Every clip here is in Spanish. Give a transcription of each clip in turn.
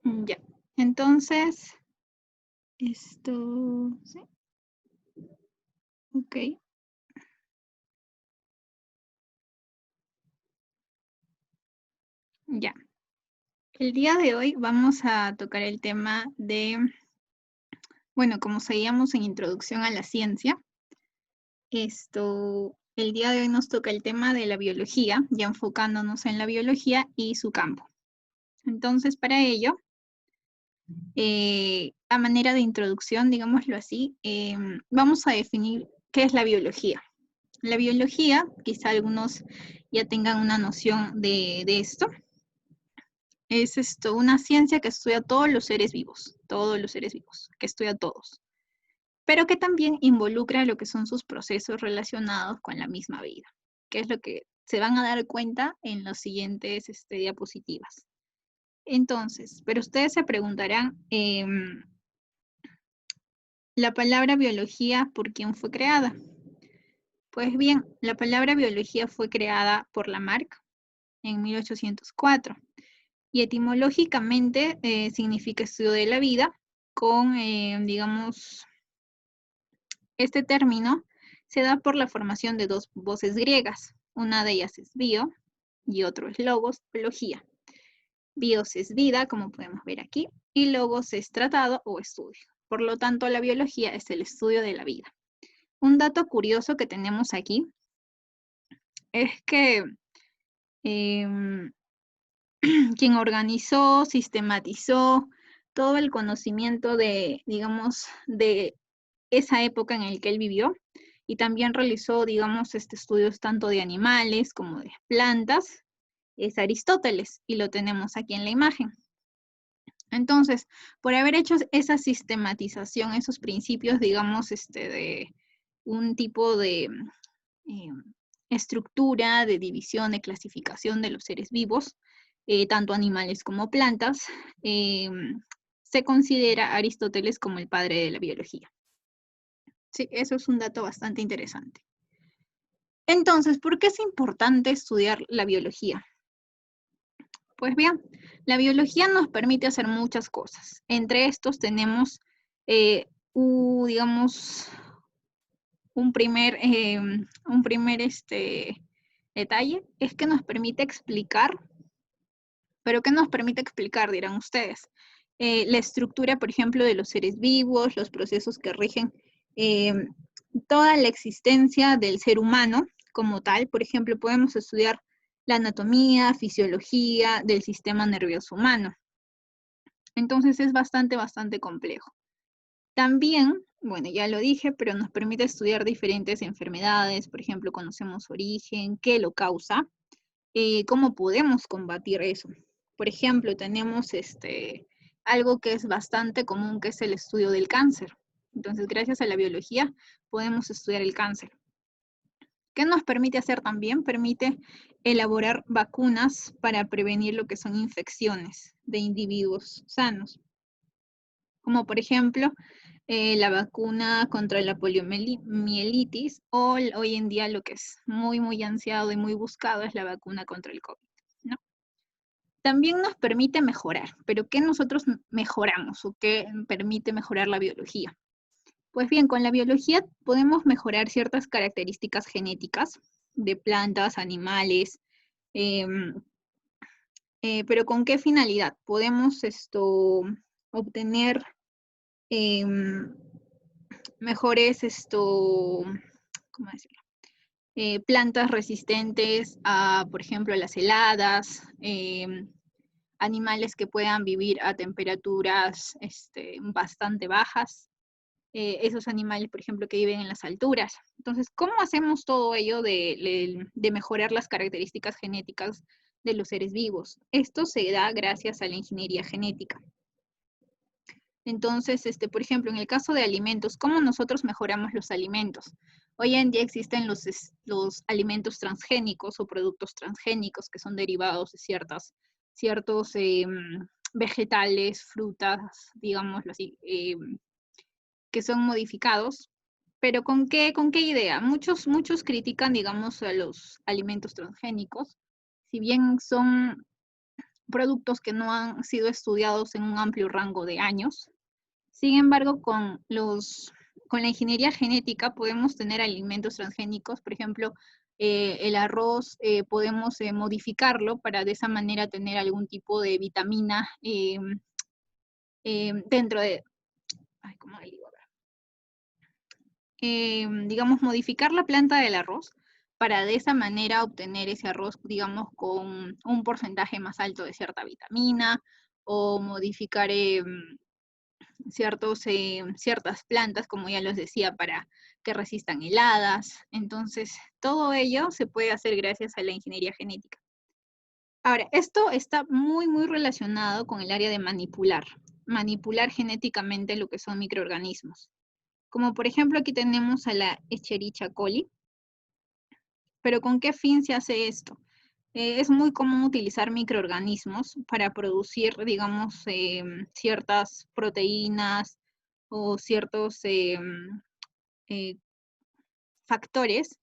Ya. Entonces, esto, ¿sí? Ok. Ya. El día de hoy vamos a tocar el tema de, bueno, como seguíamos en Introducción a la Ciencia, el día de hoy nos toca el tema de la biología, ya enfocándonos en la biología y su campo. Entonces, para ello, a manera de introducción, digámoslo así, vamos a definir qué es la biología. La biología, quizá algunos ya tengan una noción de esto, es una ciencia que estudia todos los seres vivos, que estudia a todos, pero que también involucra lo que son sus procesos relacionados con la misma vida, que es lo que se van a dar cuenta en las siguientes diapositivas. Entonces, pero ustedes se preguntarán, la palabra biología, ¿por quién fue creada? Pues bien, la palabra biología fue creada por Lamarck en 1804 y etimológicamente significa estudio de la vida con, digamos, este término se da por la formación de dos voces griegas. Una de ellas es bio y otro es logos, logía. Bios es vida, como podemos ver aquí, y logos es tratado o estudio. Por lo tanto, la biología es el estudio de la vida. Un dato curioso que tenemos aquí es que quien organizó, sistematizó todo el conocimiento de, digamos, de esa época en la que él vivió y también realizó, digamos, estudios tanto de animales como de plantas, es Aristóteles y lo tenemos aquí en la imagen. Entonces, por haber hecho esa sistematización, esos principios, digamos, de un tipo de eh, estructura, de división, de clasificación de los seres vivos, tanto animales como plantas, se considera a Aristóteles como el padre de la biología. Sí, eso es un dato bastante interesante. Entonces, ¿por qué es importante estudiar la biología? Pues bien, la biología nos permite hacer muchas cosas. Entre estos tenemos, digamos, un primer detalle, es que nos permite explicar, pero ¿qué nos permite explicar, dirán ustedes? La estructura, por ejemplo, de los seres vivos, los procesos que rigen eh, toda la existencia del ser humano como tal. Por ejemplo, podemos estudiar la anatomía, fisiología del sistema nervioso humano. Entonces es bastante complejo. También, bueno, ya lo dije, pero nos permite estudiar diferentes enfermedades, por ejemplo, conocemos su origen, qué lo causa, cómo podemos combatir eso. Por ejemplo, tenemos algo que es bastante común, que es el estudio del cáncer. Entonces, gracias a la biología, podemos estudiar el cáncer. ¿Qué nos permite hacer también? Permite elaborar vacunas para prevenir lo que son infecciones de individuos sanos. Como por ejemplo, la vacuna contra la poliomielitis o hoy en día lo que es muy ansiado y muy buscado es la vacuna contra el COVID, ¿no? También nos permite mejorar, pero ¿qué nosotros mejoramos o qué permite mejorar la biología? Pues bien, con la biología podemos mejorar ciertas características genéticas de plantas, animales, pero ¿con qué finalidad? Podemos obtener mejores, ¿cómo decirlo? Plantas resistentes a, por ejemplo, las heladas, animales que puedan vivir a temperaturas bastante bajas, esos animales, por ejemplo, que viven en las alturas. Entonces, ¿cómo hacemos todo ello de mejorar las características genéticas de los seres vivos? Esto se da gracias a la ingeniería genética. Entonces, por ejemplo, en el caso de alimentos, ¿cómo nosotros mejoramos los alimentos? Hoy en día existen los alimentos transgénicos o productos transgénicos que son derivados de ciertos vegetales, frutas, digámoslo así, que son modificados. Pero con qué idea? Muchos critican, digamos, a los alimentos transgénicos. Si bien son productos que no han sido estudiados en un amplio rango de años. Sin embargo, con la ingeniería genética podemos tener alimentos transgénicos, por ejemplo, el arroz podemos modificarlo para de esa manera tener algún tipo de vitamina dentro de, ay, ¿cómo le digo? Digamos, modificar la planta del arroz para de esa manera obtener ese arroz, digamos, con un porcentaje más alto de cierta vitamina, o modificar ciertas plantas, como ya les decía, para que resistan heladas. Entonces, todo ello se puede hacer gracias a la ingeniería genética. Ahora, esto está muy, muy relacionado con el área de manipular genéticamente lo que son microorganismos. Como por ejemplo aquí tenemos a la Escherichia coli, pero ¿con qué fin se hace esto? Es muy común utilizar microorganismos para producir, digamos, ciertas proteínas o ciertos eh, factores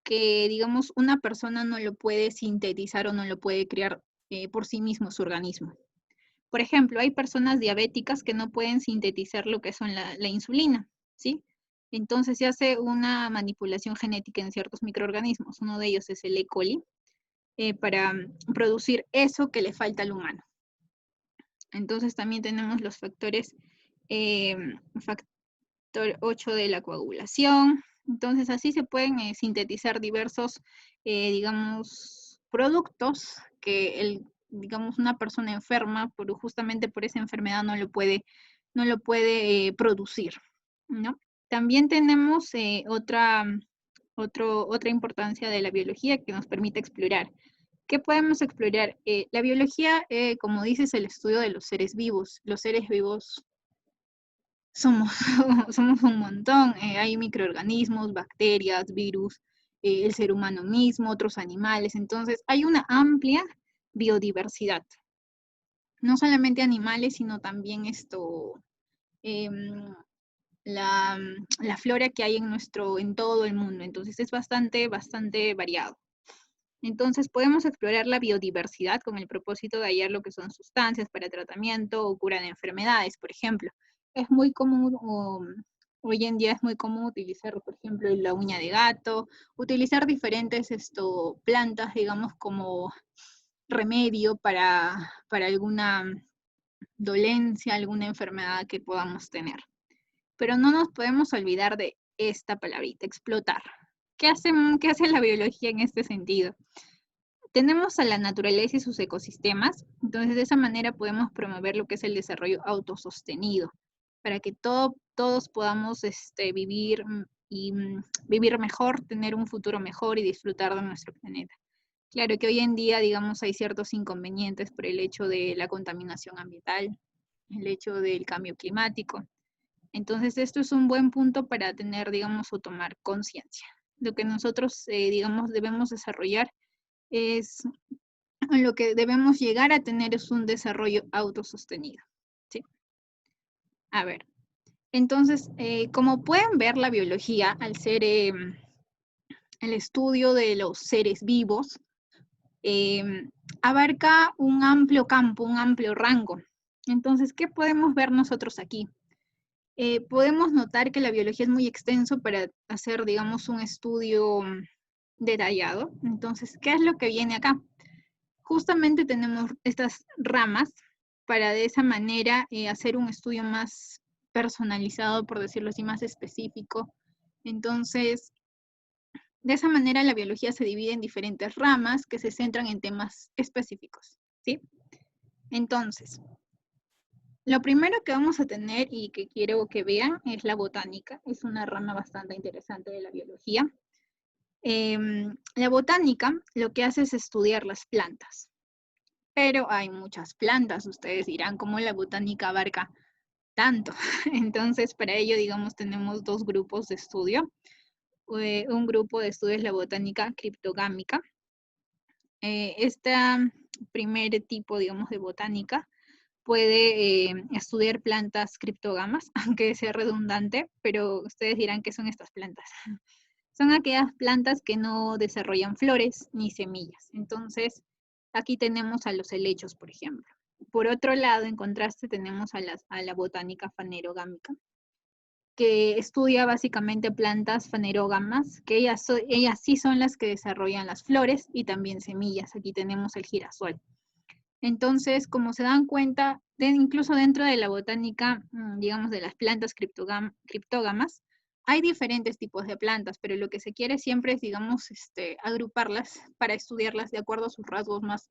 que, digamos, una persona no lo puede sintetizar o no lo puede crear por sí mismo su organismo. Por ejemplo, hay personas diabéticas que no pueden sintetizar lo que son la insulina, ¿sí? Entonces se hace una manipulación genética en ciertos microorganismos. Uno de ellos es el E. coli, para producir eso que le falta al humano. Entonces también tenemos los factores, factor 8 de la coagulación. Entonces así se pueden sintetizar diversos, digamos, productos que digamos, una persona enferma, justamente por esa enfermedad no lo puede producir, ¿no? También tenemos otra importancia de la biología que nos permite explorar. ¿Qué podemos explorar? La biología, como dice, es el estudio de los seres vivos. Los seres vivos somos, somos un montón. Hay microorganismos, bacterias, virus, el ser humano mismo, otros animales. Entonces, hay una amplia biodiversidad. No solamente animales, sino también em, la flora que hay en todo el mundo. Entonces, es bastante variado. Entonces, podemos explorar la biodiversidad con el propósito de hallar lo que son sustancias para tratamiento o cura de enfermedades, por ejemplo. Es muy común, hoy en día es muy común utilizar, por ejemplo, la uña de gato, utilizar diferentes plantas, digamos, como remedio para alguna dolencia, alguna enfermedad que podamos tener. Pero no nos podemos olvidar de esta palabrita, explotar. ¿Qué hace la biología en este sentido? Tenemos a la naturaleza y sus ecosistemas, entonces de esa manera podemos promover lo que es el desarrollo autosostenido, para que todos podamos vivir y vivir mejor, tener un futuro mejor y disfrutar de nuestro planeta. Claro que hoy en día, digamos, hay ciertos inconvenientes por el hecho de la contaminación ambiental, el hecho del cambio climático. Entonces, esto es un buen punto para tener, digamos, o tomar conciencia. Lo que nosotros, digamos, debemos desarrollar es, lo que debemos llegar a tener es un desarrollo autosostenido, ¿sí? A ver, entonces, como pueden ver, la biología, al ser el estudio de los seres vivos, abarca un amplio campo, un amplio rango. Entonces, ¿qué podemos ver nosotros aquí? Podemos notar que la biología es muy extenso para hacer, digamos, un estudio detallado. Entonces, ¿qué es lo que viene acá? Justamente tenemos estas ramas para de esa manera hacer un estudio más personalizado, por decirlo así, más específico. Entonces, de esa manera la biología se divide en diferentes ramas que se centran en temas específicos, ¿sí? Entonces, lo primero que vamos a tener y que quiero que vean es la botánica. Es una rama bastante interesante de la biología. La botánica lo que hace es estudiar las plantas. Pero hay muchas plantas, ustedes dirán, ¿cómo la botánica abarca tanto? Entonces, para ello, digamos, tenemos dos grupos de estudio. Un grupo de estudio es la botánica criptogámica. Este primer tipo, digamos, de botánica puede estudiar plantas criptógamas, aunque sea redundante, pero ustedes dirán qué son estas plantas. Son aquellas plantas que no desarrollan flores ni semillas. Entonces, Aquí tenemos a los helechos, por ejemplo. Por otro lado, en contraste, tenemos a la botánica fanerogámica, que estudia básicamente plantas fanerógamas, que ellas sí son las que desarrollan las flores y también semillas. Aquí tenemos el girasol. Entonces, como se dan cuenta, incluso dentro de la botánica, digamos, de las plantas criptógamas, hay diferentes tipos de plantas, pero lo que se quiere siempre es, digamos, agruparlas para estudiarlas de acuerdo a sus rasgos más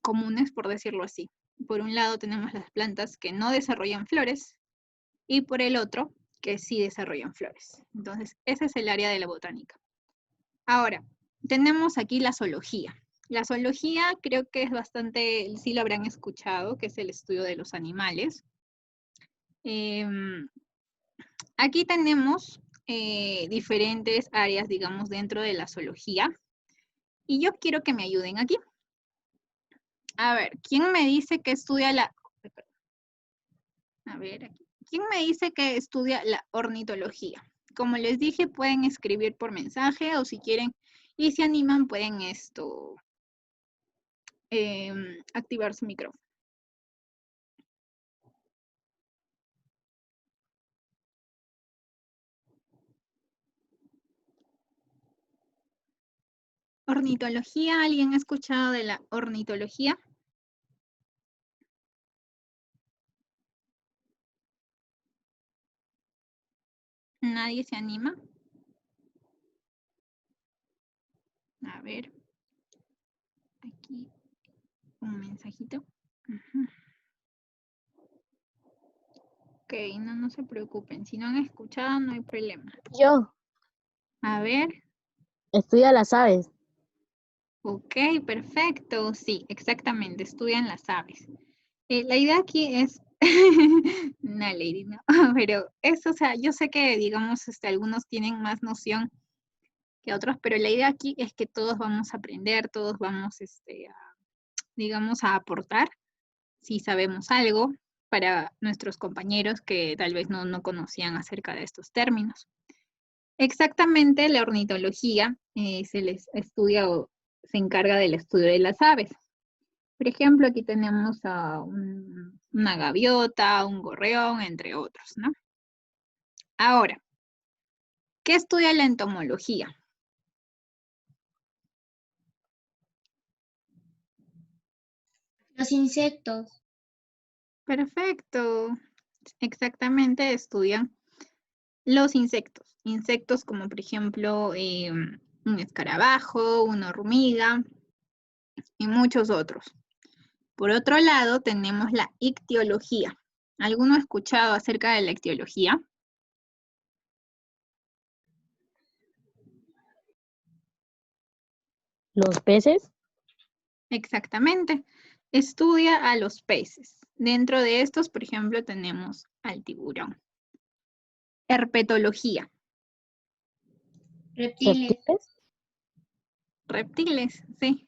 comunes, por decirlo así. Por un lado tenemos las plantas que no desarrollan flores y por el otro que sí desarrollan flores. Entonces, ese es el área de la botánica. Ahora, tenemos aquí la zoología. La zoología creo que es bastante, sí lo habrán escuchado, que es el estudio de los animales. Aquí tenemos diferentes áreas, digamos, dentro de la zoología. Y yo quiero que me ayuden aquí. A ver, ¿quién me dice que estudia la... A ver, aquí. ¿Quién me dice que estudia la ornitología? Como les dije, pueden escribir por mensaje o si quieren y se animan, pueden activar su micrófono. Ornitología, ¿alguien ha escuchado de la ornitología? ¿Nadie se anima? A ver, aquí un mensajito. Ok, no se preocupen. Si no han escuchado, no hay problema. Yo. A ver. Estudia las aves. Ok, perfecto. Sí, exactamente. Estudian las aves. La idea aquí es... no, Lady, no. Pero eso, o sea, yo sé que, digamos, algunos tienen más noción que otros, pero la idea aquí es que todos vamos a aprender, todos vamos, digamos, a aportar si sabemos algo para nuestros compañeros que tal vez no conocían acerca de estos términos. Exactamente, la ornitología se les estudia o se encarga del estudio de las aves. Por ejemplo, aquí tenemos a una gaviota, un gorrión, entre otros, ¿no? Ahora, ¿qué estudia la entomología? Los insectos. Perfecto. Exactamente, estudian los insectos. Insectos como, por ejemplo, un escarabajo, una hormiga y muchos otros. Por otro lado, tenemos la ictiología. ¿Alguno ha escuchado acerca de la ictiología? ¿Los peces? Exactamente. Estudia a los peces. Dentro de estos, por ejemplo, tenemos al tiburón. Herpetología. Reptiles. ¿Reptiles? Reptiles, sí.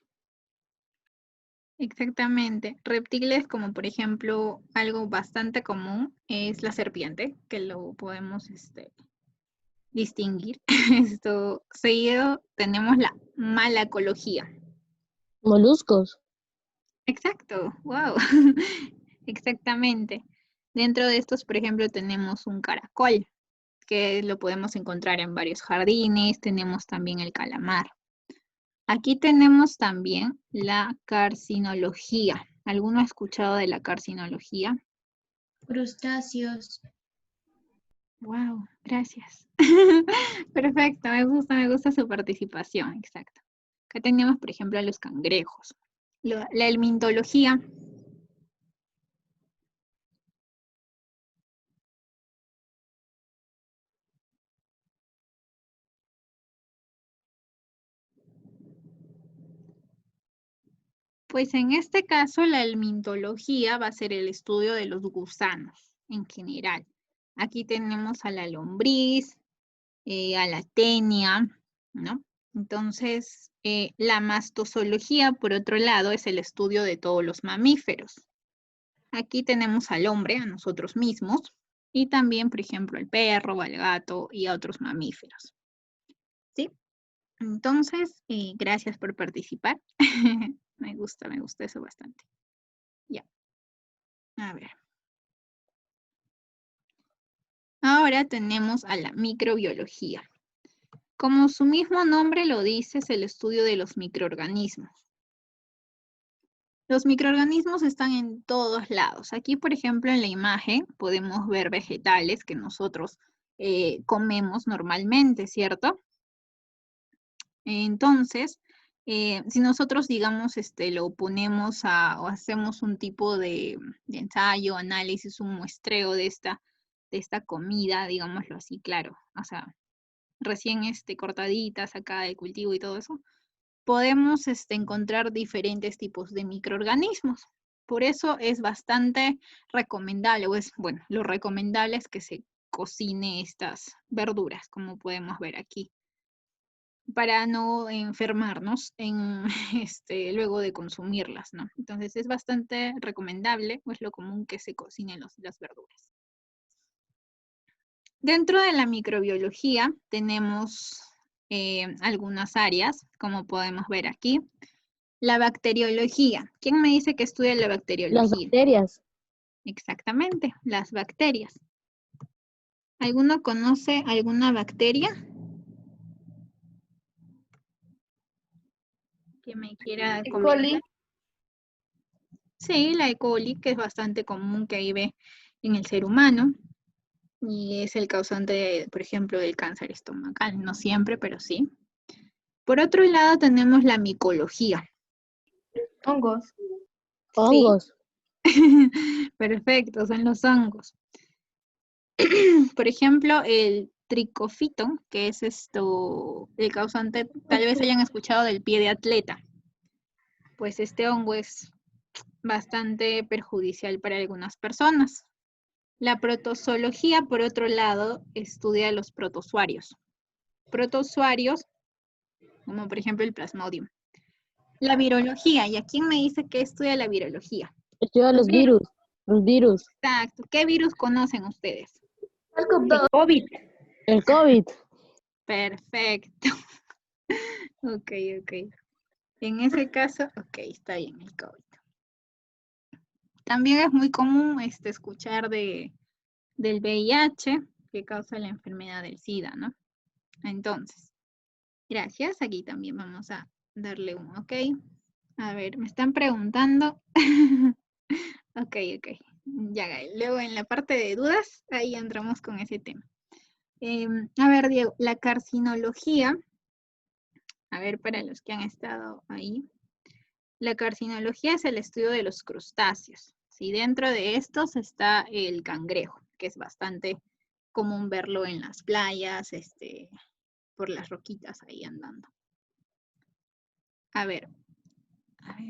Exactamente. Reptiles como por ejemplo algo bastante común es la serpiente, que lo podemos distinguir. Seguido tenemos la malacología. ¿Moluscos? Exacto, wow. Exactamente. Dentro de estos, por ejemplo, tenemos un caracol, que lo podemos encontrar en varios jardines. Tenemos también el calamar. Aquí tenemos también la carcinología. ¿Alguno ha escuchado de la carcinología? Crustáceos. Wow, gracias. Perfecto, me gusta su participación, exacto. Acá tenemos, por ejemplo, a los cangrejos. La helmintología. Pues en este caso, la helmintología va a ser el estudio de los gusanos en general. Aquí tenemos a la lombriz, a la tenia, ¿no? Entonces, la mastozoología, por otro lado, es el estudio de todos los mamíferos. Aquí tenemos al hombre, a nosotros mismos, y también, por ejemplo, al perro, al gato y a otros mamíferos. ¿Sí? Entonces, gracias por participar. Me gusta eso bastante. Ya. A ver. Ahora tenemos a la microbiología. Como su mismo nombre lo dice, es el estudio de los microorganismos. Los microorganismos están en todos lados. Aquí, por ejemplo, en la imagen podemos ver vegetales que nosotros comemos normalmente, ¿cierto? Entonces, si nosotros, digamos, lo ponemos o hacemos un tipo de ensayo, análisis, un muestreo de esta comida, digámoslo así, claro, o sea, recién cortaditas acá del cultivo y todo eso, podemos encontrar diferentes tipos de microorganismos. Por eso es bastante recomendable, bueno, lo recomendable es que se cocine estas verduras, como podemos ver aquí, para no enfermarnos luego de consumirlas, ¿no? Entonces es bastante recomendable, o es lo común que se cocinen las verduras. Dentro de la microbiología tenemos algunas áreas, como podemos ver aquí. La bacteriología. ¿Quién me dice que estudia la Las bacteriología? bacterias. Exactamente, las bacterias. ¿Alguno conoce alguna bacteria que me quiera comentar? Sí, la E. coli, que es bastante común que vive en el ser humano y es el causante, por ejemplo, del cáncer estomacal. No siempre, pero sí. Por otro lado, tenemos la micología. Hongos. Sí, Hongos. perfecto, son los hongos. Por ejemplo, el tricofito, que es el causante, tal vez hayan escuchado del pie de atleta. Pues este hongo es bastante perjudicial para algunas personas. La protozoología, por otro lado, estudia los protozoarios. Protozoarios, como por ejemplo el plasmodium. La virología, ¿y a quién me dice que estudia la virología? Estudia los virus. Los virus. Exacto. ¿Qué virus conocen ustedes? El COVID. El COVID. Perfecto. Ok. En ese caso, ok, está bien el COVID. También es muy común escuchar del VIH que causa la enfermedad del SIDA, ¿no? Entonces, gracias. Aquí también vamos a darle un ok. A ver, me están preguntando. Ok. Ya, luego en la parte de dudas, ahí entramos con ese tema. A ver, Diego, la carcinología, a ver, para los que han estado ahí, la carcinología es el estudio de los crustáceos. ¿Sí? Dentro de estos está el cangrejo, que es bastante común verlo en las playas, por las roquitas ahí andando. A ver,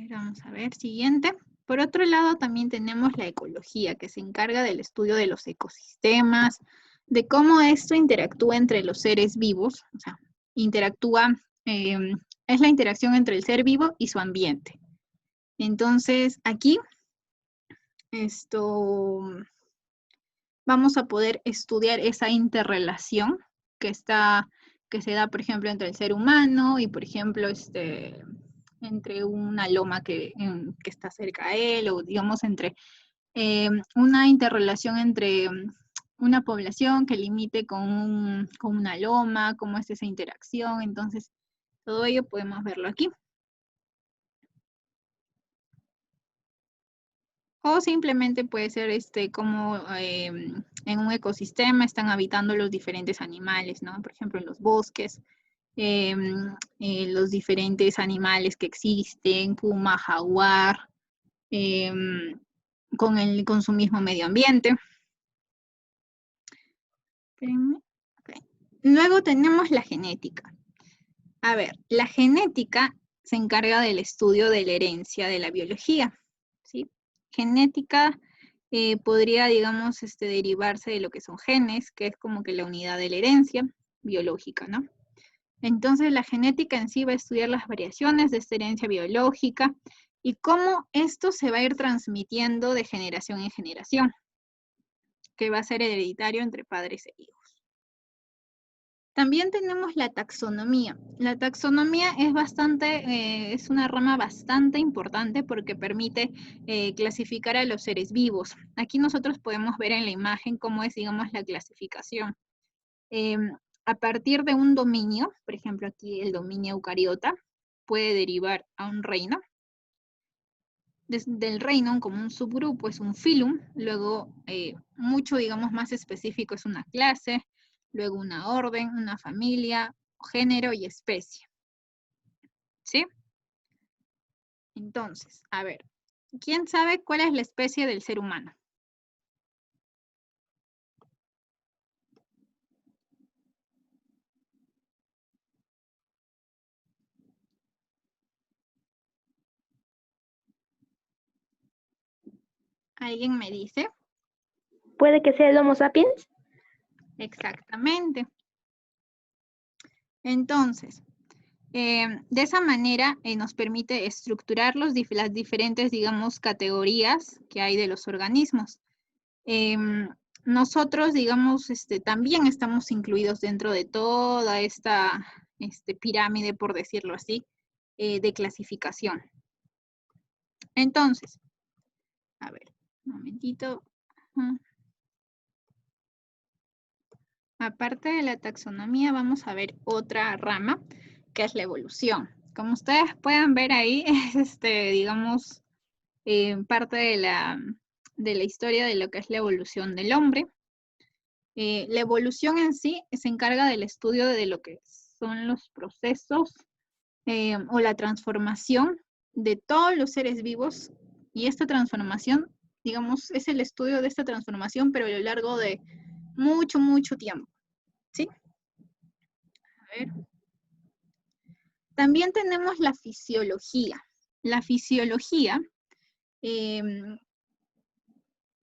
vamos a ver, siguiente. Por otro lado, también tenemos la ecología, que se encarga del estudio de los ecosistemas, de cómo esto interactúa entre los seres vivos, o sea, es la interacción entre el ser vivo y su ambiente. Entonces, aquí, vamos a poder estudiar esa interrelación que se da, por ejemplo, entre el ser humano y, por ejemplo, entre una loma que está cerca a él, o digamos, entre una interrelación entre una población que limite con una loma, cómo es esa interacción. Entonces, todo ello podemos verlo aquí. O simplemente puede ser como en un ecosistema están habitando los diferentes animales, ¿no? Por ejemplo, en los bosques, los diferentes animales que existen, puma, jaguar, con su mismo medio ambiente. Okay. Luego tenemos la genética. A ver, la genética se encarga del estudio de la herencia de la biología, ¿sí? Genética podría, digamos, derivarse de lo que son genes, que es como que la unidad de la herencia biológica, ¿no? Entonces, la genética en sí va a estudiar las variaciones de esta herencia biológica y cómo esto se va a ir transmitiendo de generación en generación, que va a ser hereditario entre padres e hijos. También tenemos la taxonomía. La taxonomía es una rama bastante importante porque permite clasificar a los seres vivos. Aquí nosotros podemos ver en la imagen cómo es, digamos, la clasificación. A partir de un dominio, por ejemplo aquí el dominio eucariota, puede derivar a un reino. Del reino, como un subgrupo, es un filum, luego mucho, digamos, más específico es una clase, luego una orden, una familia, género y especie. ¿Sí? Entonces, a ver, ¿quién sabe cuál es la especie del ser humano? ¿Alguien me dice? ¿Puede que sea el Homo sapiens? Exactamente. Entonces, de esa manera nos permite estructurar las diferentes, digamos, categorías que hay de los organismos. Nosotros, digamos, también estamos incluidos dentro de toda esta pirámide, por decirlo así, de clasificación. Entonces, a ver, un momentito. Aparte de la taxonomía, vamos a ver otra rama, que es la evolución. Como ustedes pueden ver ahí, es digamos, parte de la historia de lo que es la evolución del hombre. La evolución en sí se encarga del estudio de lo que son los procesos o la transformación de todos los seres vivos, y esta transformación, digamos, es el estudio de esta transformación, pero a lo largo de mucho, mucho tiempo. ¿Sí? A ver. También tenemos la fisiología. La fisiología,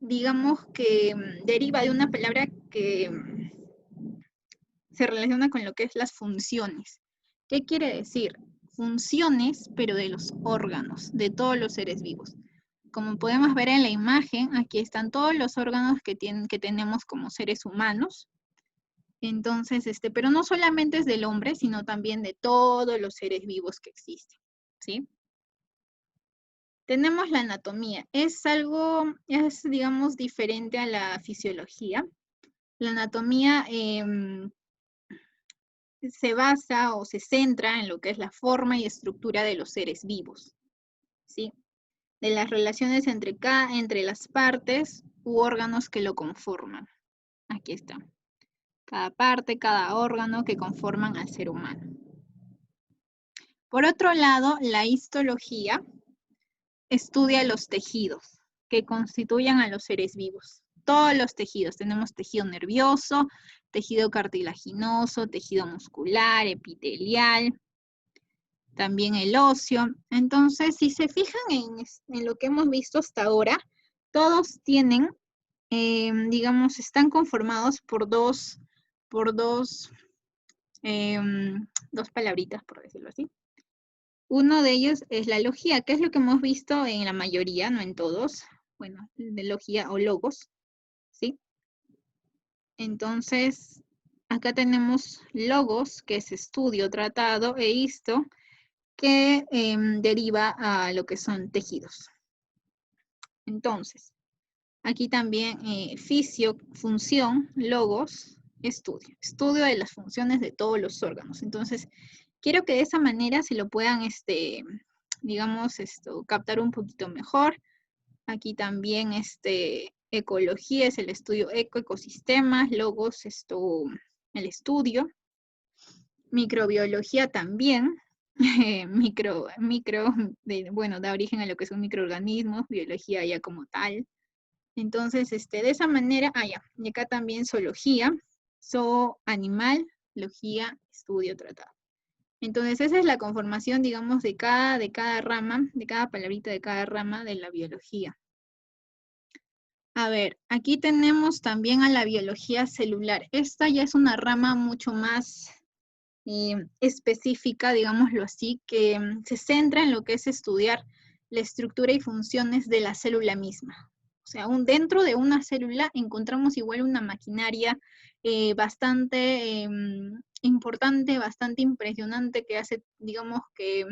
digamos que deriva de una palabra que se relaciona con lo que es las funciones. ¿Qué quiere decir? Funciones, pero de los órganos, de todos los seres vivos. Como podemos ver en la imagen, aquí están todos los órganos que tenemos como seres humanos. Entonces, pero no solamente es del hombre, sino también de todos los seres vivos que existen, ¿sí? Tenemos la anatomía. Es digamos, diferente a la fisiología. La anatomía se basa o se centra en lo que es la forma y estructura de los seres vivos, ¿sí? De las relaciones entre las partes u órganos que lo conforman. Aquí está. Cada parte, cada órgano que conforman al ser humano. Por otro lado, la histología estudia los tejidos que constituyen a los seres vivos. Todos los tejidos. Tenemos tejido nervioso, tejido cartilaginoso, tejido muscular, epitelial, también el óseo. Entonces, si se fijan en lo que hemos visto hasta ahora, todos tienen, digamos, están conformados por dos palabritas, por decirlo así. Uno de ellos es la logía, que es lo que hemos visto en la mayoría, no en todos. Bueno, de logía o logos, ¿sí? Entonces, acá tenemos logos, que es estudio, tratado, e histo, que deriva a lo que son tejidos. Entonces, aquí también fisio, función, logos, estudio. Estudio de las funciones de todos los órganos. Entonces, quiero que de esa manera se lo puedan, digamos, captar un poquito mejor. Aquí también, ecología es el estudio ecosistemas, logos, el estudio. Microbiología también, da origen a lo que son microorganismos, biología ya como tal. Entonces, de esa manera, ya, y acá también zoología, animal, logía, estudio, tratado. Entonces, esa es la conformación, digamos, de cada rama, de cada palabrita de cada rama de la biología. A ver, aquí tenemos también a la biología celular. Esta ya es una rama mucho más específica, digámoslo así, que se centra en lo que es estudiar la estructura y funciones de la célula misma. O sea, dentro de una célula encontramos igual una maquinaria bastante importante, bastante impresionante que hace, digamos que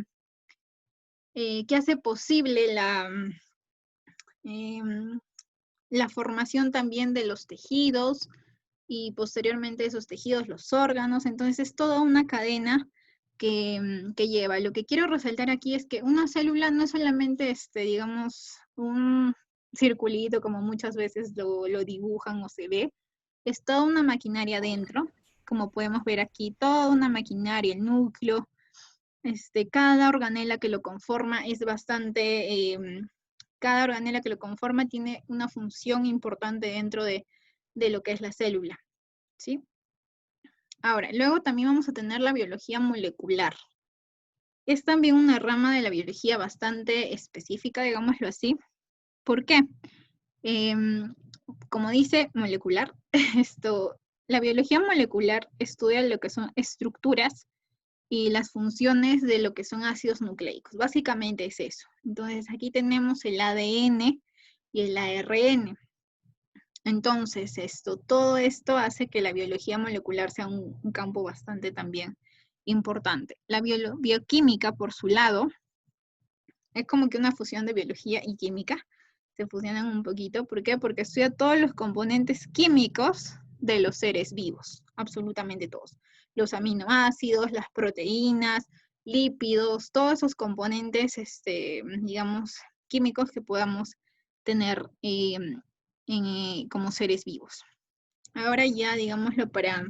hace posible la formación también de los tejidos y posteriormente esos tejidos, los órganos. Entonces es toda una cadena que lleva. Lo que quiero resaltar aquí es que una célula no es solamente, digamos, un circulito como muchas veces lo dibujan o se ve, es toda una maquinaria dentro, como podemos ver aquí, toda una maquinaria, el núcleo, cada organela que lo conforma es bastante, cada organela que lo conforma tiene una función importante dentro de lo que es la célula, ¿sí? Ahora, luego también vamos a tener la biología molecular. Es también una rama de la biología bastante específica, digámoslo así. ¿Por qué? Como dice molecular, la biología molecular estudia lo que son estructuras y las funciones de lo que son ácidos nucleicos. Básicamente es eso. Entonces aquí tenemos el ADN y el ARN. Entonces todo esto hace que la biología molecular sea un campo bastante también importante. La bioquímica, por su lado, es como que una fusión de biología y química. Se fusionan un poquito. ¿Por qué? Porque estudia todos los componentes químicos de los seres vivos, absolutamente todos. Los aminoácidos, las proteínas, lípidos, todos esos componentes, digamos, químicos que podamos tener como seres vivos. Ahora ya, digámoslo, para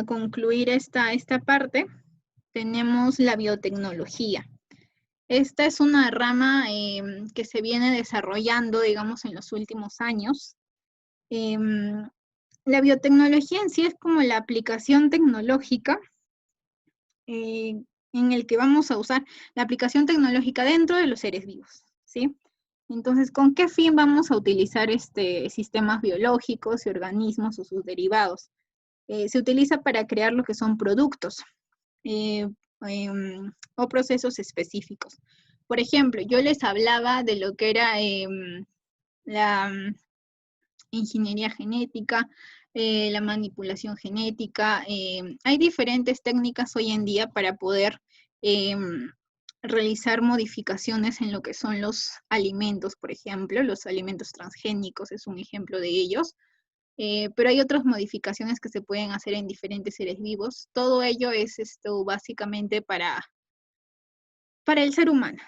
concluir esta parte, tenemos la biotecnología. Esta es una rama que se viene desarrollando, digamos, en los últimos años. La biotecnología en sí es como la aplicación tecnológica en el que vamos a usar la aplicación tecnológica dentro de los seres vivos, ¿sí? Entonces, ¿con qué fin vamos a utilizar sistemas biológicos y organismos o sus derivados? Se utiliza para crear lo que son productos o procesos específicos. Por ejemplo, yo les hablaba de lo que era la ingeniería genética, la manipulación genética. Hay diferentes técnicas hoy en día para poder realizar modificaciones en lo que son los alimentos, por ejemplo. Los alimentos transgénicos es un ejemplo de ellos. Pero hay otras modificaciones que se pueden hacer en diferentes seres vivos. Todo ello es básicamente para el ser humano.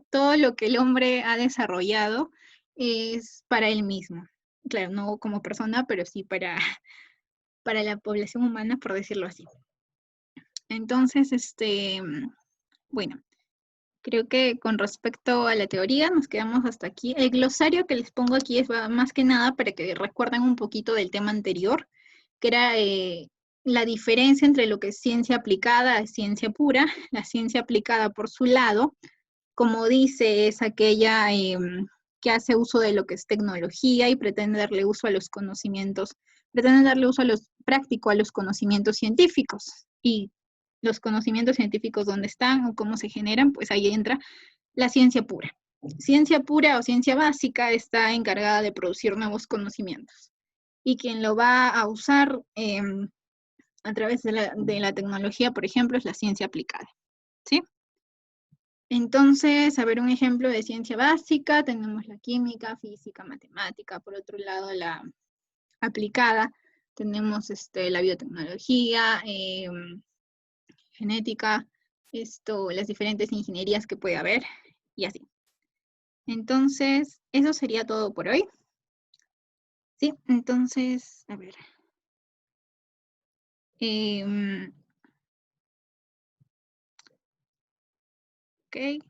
Todo lo que el hombre ha desarrollado es para él mismo. Claro, no como persona, pero sí para la población humana, por decirlo así. Entonces, bueno, creo que con respecto a la teoría nos quedamos hasta aquí. El glosario que les pongo aquí es más que nada para que recuerden un poquito del tema anterior, que era la diferencia entre lo que es ciencia aplicada y ciencia pura. La ciencia aplicada, por su lado, como dice, es aquella que hace uso de lo que es tecnología y pretende darle uso a los conocimientos, pretende darle uso práctico a los conocimientos científicos. Y los conocimientos científicos, ¿dónde están o cómo se generan? Pues ahí entra la ciencia pura. Ciencia pura o ciencia básica está encargada de producir nuevos conocimientos. Y quien lo va a usar a través de la tecnología, por ejemplo, es la ciencia aplicada, ¿sí? Entonces, a ver, un ejemplo de ciencia básica, tenemos la química, física, matemática, por otro lado la aplicada, tenemos la biotecnología, genética, las diferentes ingenierías que puede haber, y así. Entonces, eso sería todo por hoy. Sí, entonces, a ver. Ok.